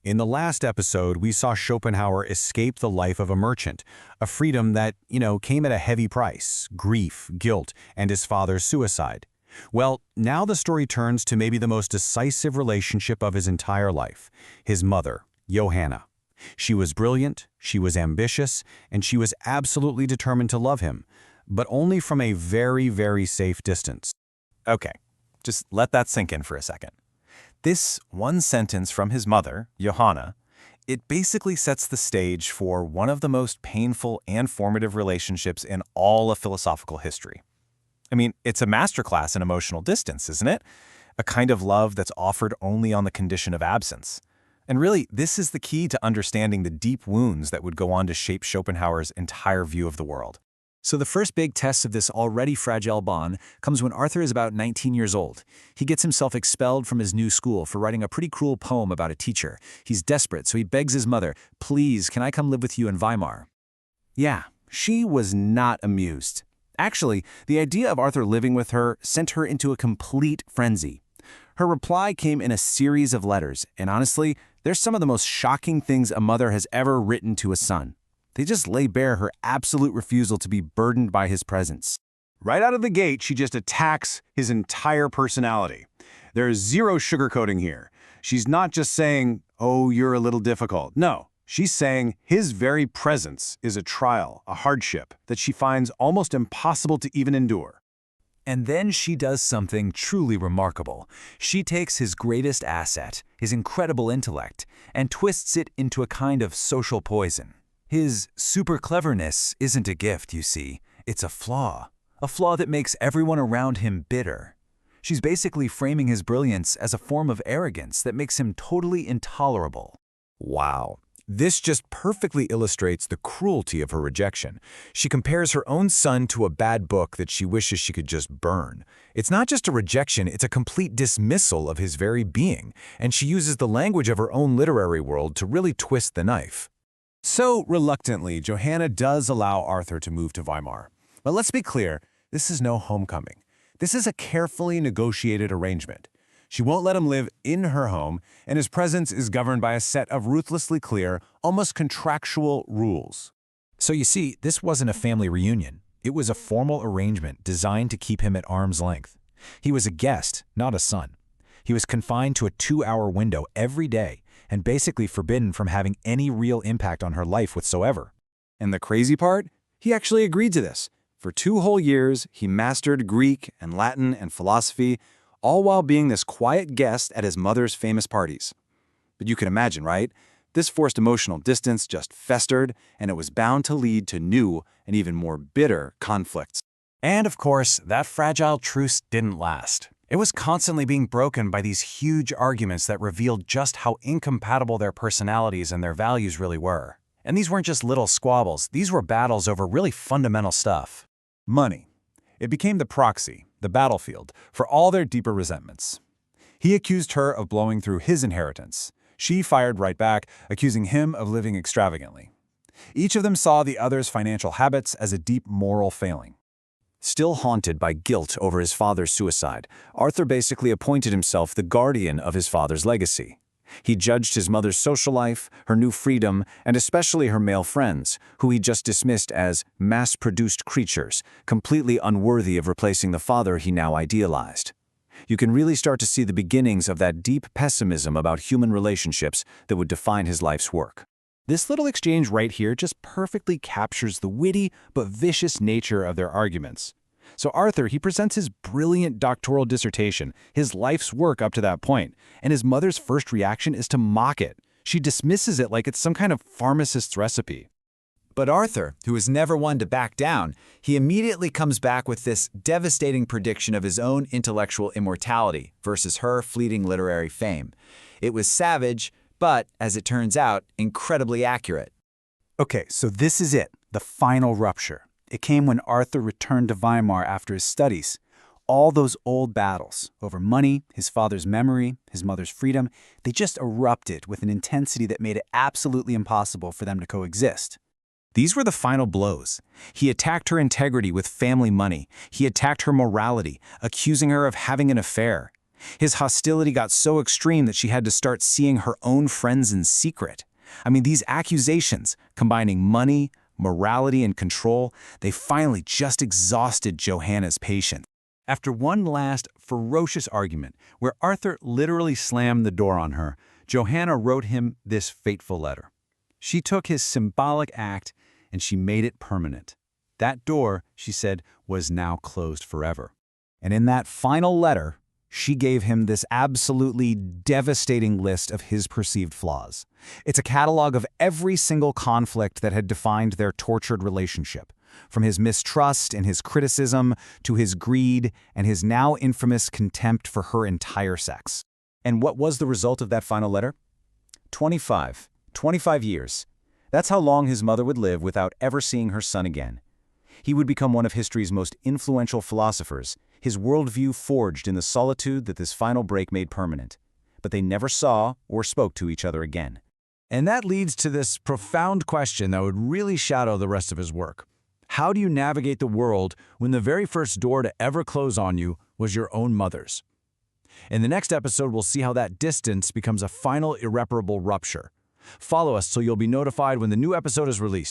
In the last episode, we saw Schopenhauer escape the life of a merchant, a freedom that, came at a heavy price, grief, guilt, and his father's suicide. Well, now the story turns to maybe the most decisive relationship of his entire life, his mother, Johanna. She was brilliant, she was ambitious, and she was absolutely determined to love him, but only from a very, very safe distance. Okay, just let that sink in for a second. This one sentence from his mother, Johanna, it basically sets the stage for one of the most painful and formative relationships in all of philosophical history. I mean, it's a masterclass in emotional distance, isn't it? A kind of love that's offered only on the condition of absence. And really, this is the key to understanding the deep wounds that would go on to shape Schopenhauer's entire view of the world. So the first big test of this already fragile bond comes when Arthur is about 19 years old. He gets himself expelled from his new school for writing a pretty cruel poem about a teacher. He's desperate, so he begs his mother, "Please, can I come live with you in Weimar?" Yeah, she was not amused. Actually, the idea of Arthur living with her sent her into a complete frenzy. Her reply came in a series of letters, and honestly, they're some of the most shocking things a mother has ever written to a son. They just lay bare her absolute refusal to be burdened by his presence. Right out of the gate, she just attacks his entire personality. There is zero sugarcoating here. She's not just saying, "Oh, you're a little difficult." No, she's saying his very presence is a trial, a hardship that she finds almost impossible to even endure. And then she does something truly remarkable. She takes his greatest asset, his incredible intellect, and twists it into a kind of social poison. His super cleverness isn't a gift, you see. It's a flaw that makes everyone around him bitter. She's basically framing his brilliance as a form of arrogance that makes him totally intolerable. Wow. This just perfectly illustrates the cruelty of her rejection. She compares her own son to a bad book that she wishes she could just burn. It's not just a rejection, it's a complete dismissal of his very being, and she uses the language of her own literary world to really twist the knife. So, reluctantly, Johanna does allow Arthur to move to Weimar. But let's be clear, this is no homecoming. This is a carefully negotiated arrangement. She won't let him live in her home, and his presence is governed by a set of ruthlessly clear, almost contractual rules. So you see, this wasn't a family reunion. It was a formal arrangement designed to keep him at arm's length. He was a guest, not a son. He was confined to a 2-hour window every day, and basically forbidden from having any real impact on her life whatsoever. And the crazy part? He actually agreed to this. For 2 whole years, he mastered Greek and Latin and philosophy, all while being this quiet guest at his mother's famous parties. But you can imagine, right? This forced emotional distance just festered, and it was bound to lead to new and even more bitter conflicts. And of course, that fragile truce didn't last. It was constantly being broken by these huge arguments that revealed just how incompatible their personalities and their values really were. And these weren't just little squabbles, these were battles over really fundamental stuff. Money. It became the proxy, the battlefield, for all their deeper resentments. He accused her of blowing through his inheritance. She fired right back, accusing him of living extravagantly. Each of them saw the other's financial habits as a deep moral failing. Still haunted by guilt over his father's suicide, Arthur basically appointed himself the guardian of his father's legacy. He judged his mother's social life, her new freedom, and especially her male friends, who he just dismissed as mass-produced creatures, completely unworthy of replacing the father he now idealized. You can really start to see the beginnings of that deep pessimism about human relationships that would define his life's work. This little exchange right here just perfectly captures the witty but vicious nature of their arguments. So Arthur, he presents his brilliant doctoral dissertation, his life's work up to that point, and his mother's first reaction is to mock it. She dismisses it like it's some kind of pharmacist's recipe. But Arthur, who is never one to back down, he immediately comes back with this devastating prediction of his own intellectual immortality versus her fleeting literary fame. It was savage, but, as it turns out, incredibly accurate. Okay, so this is it, the final rupture. It came when Arthur returned to Weimar after his studies. All those old battles over money, his father's memory, his mother's freedom, they just erupted with an intensity that made it absolutely impossible for them to coexist. These were the final blows. He attacked her integrity with family money. He attacked her morality, accusing her of having an affair. His hostility got so extreme that she had to start seeing her own friends in secret. I mean, these accusations, combining money, morality, and control, they finally just exhausted Johanna's patience. After one last ferocious argument, where Arthur literally slammed the door on her, Johanna wrote him this fateful letter. She took his symbolic act and she made it permanent. That door, she said, was now closed forever. And in that final letter, she gave him this absolutely devastating list of his perceived flaws. It's a catalog of every single conflict that had defined their tortured relationship, from his mistrust and his criticism to his greed and his now infamous contempt for her entire sex. And what was the result of that final letter? 25 years. That's how long his mother would live without ever seeing her son again. He would become one of history's most influential philosophers, his worldview forged in the solitude that this final break made permanent. But they never saw or spoke to each other again. And that leads to this profound question that would really shadow the rest of his work. How do you navigate the world when the very first door to ever close on you was your own mother's? In the next episode, we'll see how that distance becomes a final irreparable rupture. Follow us so you'll be notified when the new episode is released.